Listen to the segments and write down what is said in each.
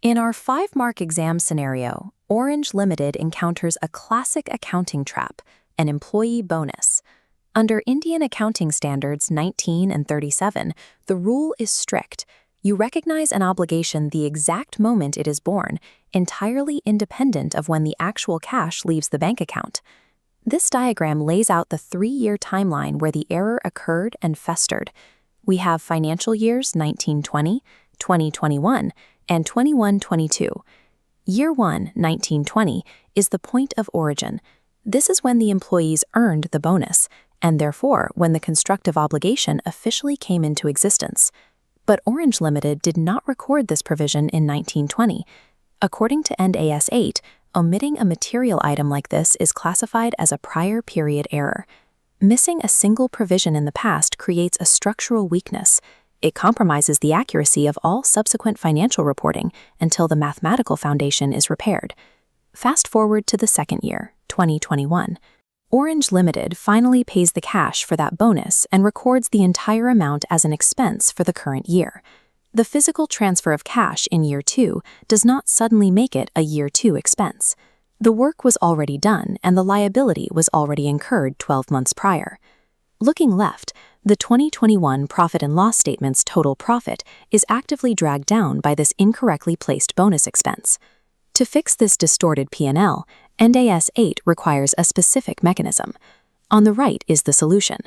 In our 5-mark exam scenario, Orange Limited encounters a classic accounting trap, an employee bonus. Under Indian Accounting Standards 19 and 37, the rule is strict. You recognize an obligation the exact moment it is born, entirely independent of when the actual cash leaves the bank account. This diagram lays out the 3-year timeline where the error occurred and festered. We have financial years 1920, 2021, and 21-22. Year 1, 1920, is the point of origin. This is when the employees earned the bonus, and therefore when the constructive obligation officially came into existence. But Orange Limited did not record this provision in 1920. According to IND AS 8, omitting a material item like this is classified as a prior period error. Missing a single provision in the past creates a structural weakness. It compromises the accuracy of all subsequent financial reporting until the mathematical foundation is repaired. Fast forward to the second year, 2021. Orange Limited finally pays the cash for that bonus and records the entire amount as an expense for the current year. The physical transfer of cash in year 2 does not suddenly make it a year 2 expense. The work was already done and the liability was already incurred 12 months prior. Looking left, the 2021 profit and loss statement's total profit is actively dragged down by this incorrectly placed bonus expense. To fix this distorted P&L, IND AS 8 requires a specific mechanism. On the right is the solution: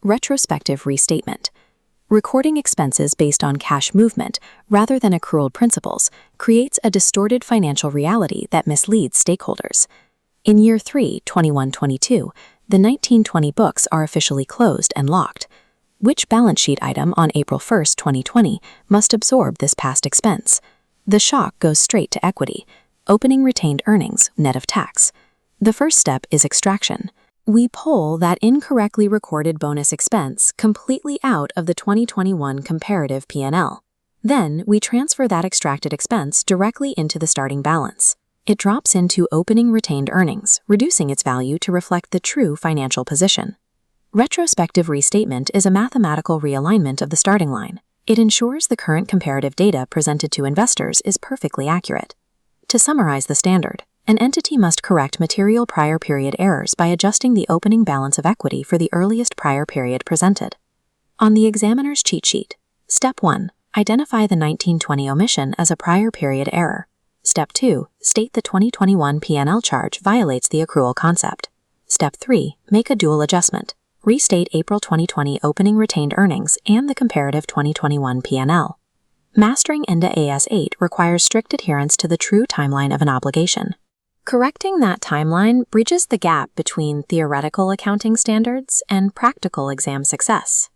retrospective restatement. Recording expenses based on cash movement rather than accrual principles creates a distorted financial reality that misleads stakeholders. In year 3, 21-22, the 1920 books are officially closed and locked. Which balance sheet item on April 1, 2020 must absorb this past expense? The shock goes straight to equity, opening retained earnings, net of tax. The first step is extraction. We pull that incorrectly recorded bonus expense completely out of the 2021 comparative P&L. Then we transfer that extracted expense directly into the starting balance. It drops into opening retained earnings, reducing its value to reflect the true financial position. Retrospective restatement is a mathematical realignment of the starting line. It ensures the current comparative data presented to investors is perfectly accurate. To summarize the standard, an entity must correct material prior period errors by adjusting the opening balance of equity for the earliest prior period presented. On the examiner's cheat sheet, Step 1. Identify the 1920 omission as a prior period error. Step 2. State the 2021 P&L charge violates the accrual concept. Step 3. Make a dual adjustment. Restate April 2020 opening retained earnings and the comparative 2021 P&L. Mastering IND AS 8 requires strict adherence to the true timeline of an obligation. Correcting that timeline bridges the gap between theoretical accounting standards and practical exam success.